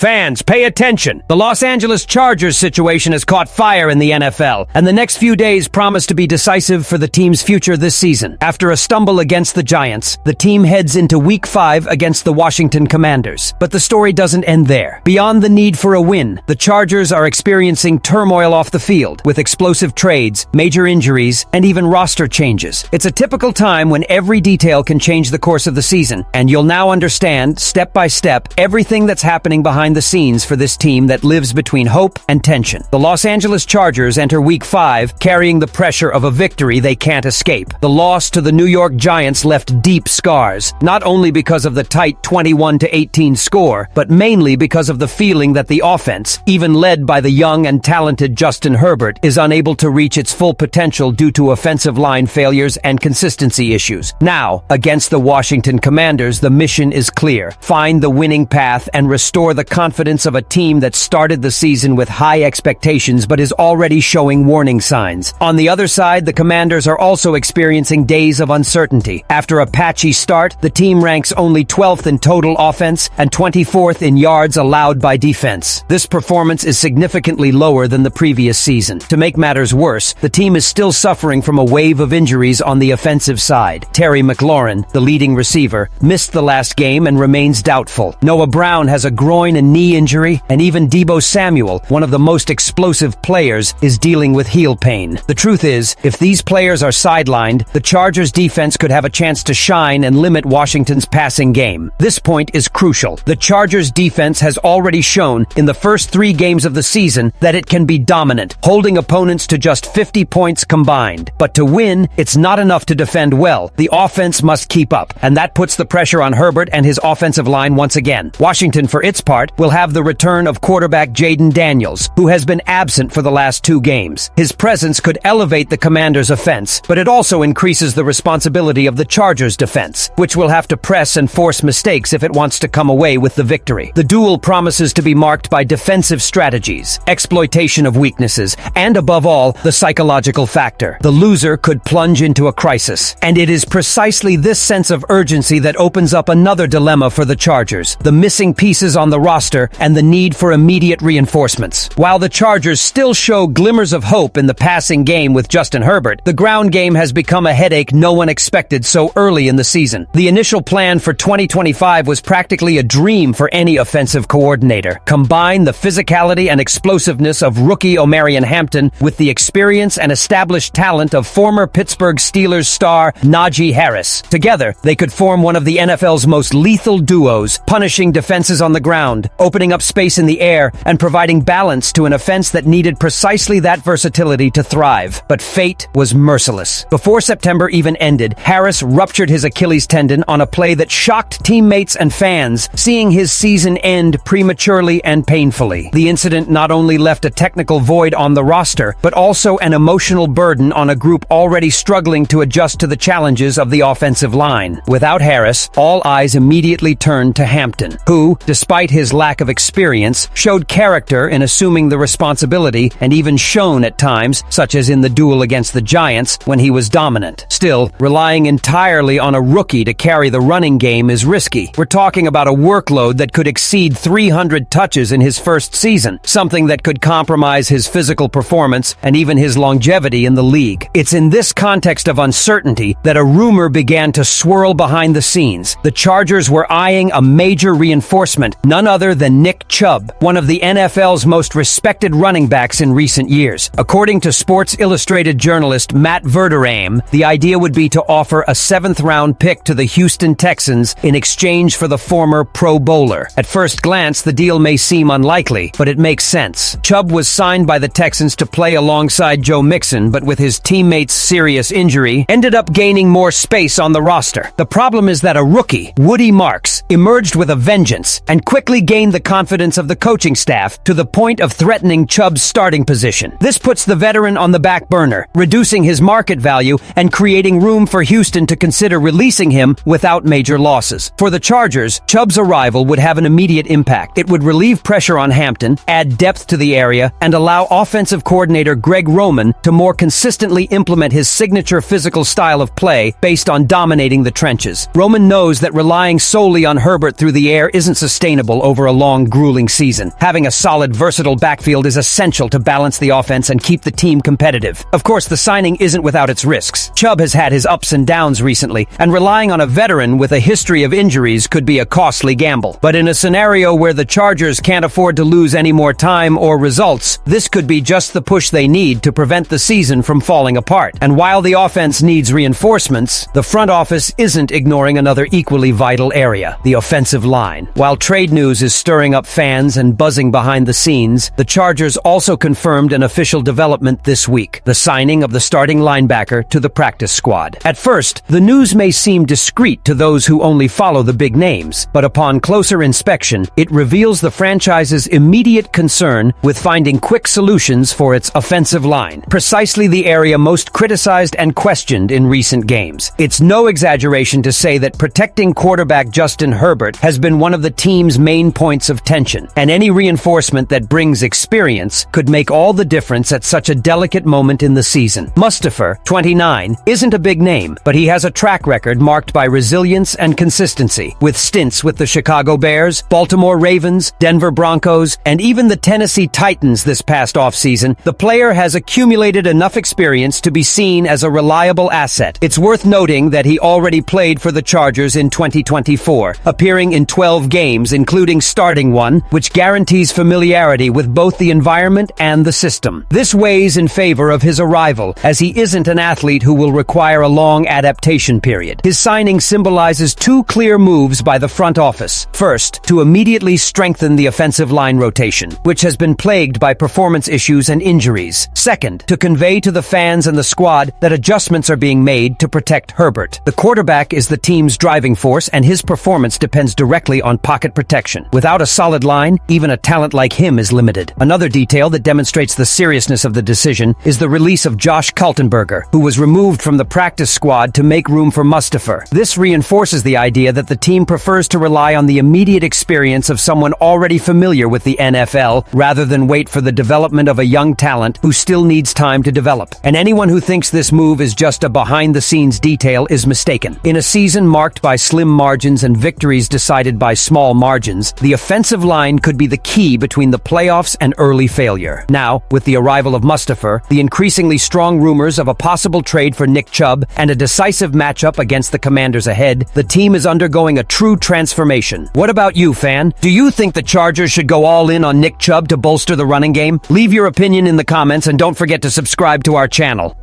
Fans, pay attention. The Los Angeles Chargers situation has caught fire in the NFL, and the next few days promise to be decisive for the team's future this season. After a stumble against the Giants, the team heads into Week 5 against the Washington Commanders. But the story doesn't end there. Beyond the need for a win, the Chargers are experiencing turmoil off the field, with explosive trades, major injuries, and even roster changes. It's a typical time when every detail can change the course of the season, and you'll now understand, step by step, everything that's happening behind the scenes for this team that lives between hope and tension. The Los Angeles Chargers enter Week 5 carrying the pressure of a victory they can't escape. The loss to the New York Giants left deep scars, not only because of the tight 21-18 score, but mainly because of the feeling that the offense, even led by the young and talented Justin Herbert, is unable to reach its full potential due to offensive line failures and consistency issues. Now, against the Washington Commanders, the mission is clear. Find the winning path and restore the confidence of a team that started the season with high expectations but is already showing warning signs. On the other side, the Commanders are also experiencing days of uncertainty. After a patchy start, the team ranks only 12th in total offense and 24th in yards allowed by defense. This performance is significantly lower than the previous season. To make matters worse, the team is still suffering from a wave of injuries on the offensive side. Terry McLaurin, the leading receiver, missed the last game and remains doubtful. Noah Brown has a groin and knee injury, and even Deebo Samuel, one of the most explosive players, is dealing with heel pain. The truth is, if these players are sidelined, the Chargers defense could have a chance to shine and limit Washington's passing game. This point is crucial. The Chargers defense has already shown in the first 3 games of the season that it can be dominant, holding opponents to just 50 points combined. But to win, it's not enough to defend well. The offense must keep up, and that puts the pressure on Herbert and his offensive line once again. Washington, for its part, will have the return of quarterback Jaden Daniels, who has been absent for the last 2 games. His presence could elevate the Commanders' offense, but it also increases the responsibility of the Chargers' defense, which will have to press and force mistakes if it wants to come away with the victory. The duel promises to be marked by defensive strategies, exploitation of weaknesses, and above all, the psychological factor. The loser could plunge into a crisis, and it is precisely this sense of urgency that opens up another dilemma for the Chargers: the missing pieces on the roster and the need for immediate reinforcements. While the Chargers still show glimmers of hope in the passing game with Justin Herbert, the ground game has become a headache no one expected so early in the season. The initial plan for 2025 was practically a dream for any offensive coordinator. Combine the physicality and explosiveness of rookie Omarion Hampton with the experience and established talent of former Pittsburgh Steelers star Najee Harris. Together, they could form one of the NFL's most lethal duos, punishing defenses on the ground, opening up space in the air, and providing balance to an offense that needed precisely that versatility to thrive. But fate was merciless. Before September even ended, Harris ruptured his Achilles tendon on a play that shocked teammates and fans, seeing his season end prematurely and painfully. The incident not only left a technical void on the roster, but also an emotional burden on a group already struggling to adjust to the challenges of the offensive line. Without Harris, all eyes immediately turned to Hampton, who, despite his lack of experience, showed character in assuming the responsibility and even shone at times, such as in the duel against the Giants, when he was dominant. Still, relying entirely on a rookie to carry the running game is risky. We're talking about a workload that could exceed 300 touches in his first season, something that could compromise his physical performance and even his longevity in the league. It's in this context of uncertainty that a rumor began to swirl behind the scenes. The Chargers were eyeing a major reinforcement, none other than Nick Chubb, one of the NFL's most respected running backs in recent years. According to Sports Illustrated journalist Matt Verderame, the idea would be to offer a 7th-round pick to the Houston Texans in exchange for the former Pro Bowler. At first glance, the deal may seem unlikely, but it makes sense. Chubb was signed by the Texans to play alongside Joe Mixon, but with his teammate's serious injury, ended up gaining more space on the roster. The problem is that a rookie, Woody Marks, emerged with a vengeance and quickly gained the confidence of the coaching staff to the point of threatening Chubb's starting position. This puts the veteran on the back burner, reducing his market value and creating room for Houston to consider releasing him without major losses. For the Chargers, Chubb's arrival would have an immediate impact. It would relieve pressure on Hampton, add depth to the area, and allow offensive coordinator Greg Roman to more consistently implement his signature physical style of play based on dominating the trenches. Roman knows that relying solely on Herbert through the air isn't sustainable over a a long, grueling season. Having a solid, versatile backfield is essential to balance the offense and keep the team competitive. Of course, the signing isn't without its risks. Chubb has had his ups and downs recently, and relying on a veteran with a history of injuries could be a costly gamble. But in a scenario where the Chargers can't afford to lose any more time or results, this could be just the push they need to prevent the season from falling apart. And while the offense needs reinforcements, the front office isn't ignoring another equally vital area, the offensive line. While trade news is stirring up fans and buzzing behind the scenes, the Chargers also confirmed an official development this week, the signing of the starting linebacker to the practice squad. At first, the news may seem discreet to those who only follow the big names, but upon closer inspection, it reveals the franchise's immediate concern with finding quick solutions for its offensive line, precisely the area most criticized and questioned in recent games. It's no exaggeration to say that protecting quarterback Justin Herbert has been one of the team's main points of tension, and any reinforcement that brings experience could make all the difference at such a delicate moment in the season. Mustipher, 29, isn't a big name, but he has a track record marked by resilience and consistency, with stints with the Chicago Bears, Baltimore Ravens, Denver Broncos, and even the Tennessee Titans this past offseason. The player has accumulated enough experience to be seen as a reliable asset. It's worth noting that he already played for the Chargers in 2024, appearing in 12 games, including starting one, which guarantees familiarity with both the environment and the system. This weighs in favor of his arrival, as he isn't an athlete who will require a long adaptation period. His signing symbolizes two clear moves by the front office. First, to immediately strengthen the offensive line rotation, which has been plagued by performance issues and injuries. Second, to convey to the fans and the squad that adjustments are being made to protect Herbert. The quarterback is the team's driving force, and his performance depends directly on pocket protection. Without a solid line, even a talent like him is limited. Another detail that demonstrates the seriousness of the decision is the release of Josh Kaltenberger, who was removed from the practice squad to make room for Mustipher. This reinforces the idea that the team prefers to rely on the immediate experience of someone already familiar with the NFL rather than wait for the development of a young talent who still needs time to develop. And anyone who thinks this move is just a behind-the-scenes detail is mistaken. In a season marked by slim margins and victories decided by small margins, the offensive line could be the key between the playoffs and early failure. Now, with the arrival of Mustipher, the increasingly strong rumors of a possible trade for Nick Chubb, and a decisive matchup against the Commanders ahead, the team is undergoing a true transformation. What about you, fan? Do you think the Chargers should go all in on Nick Chubb to bolster the running game? Leave your opinion in the comments and don't forget to subscribe to our channel.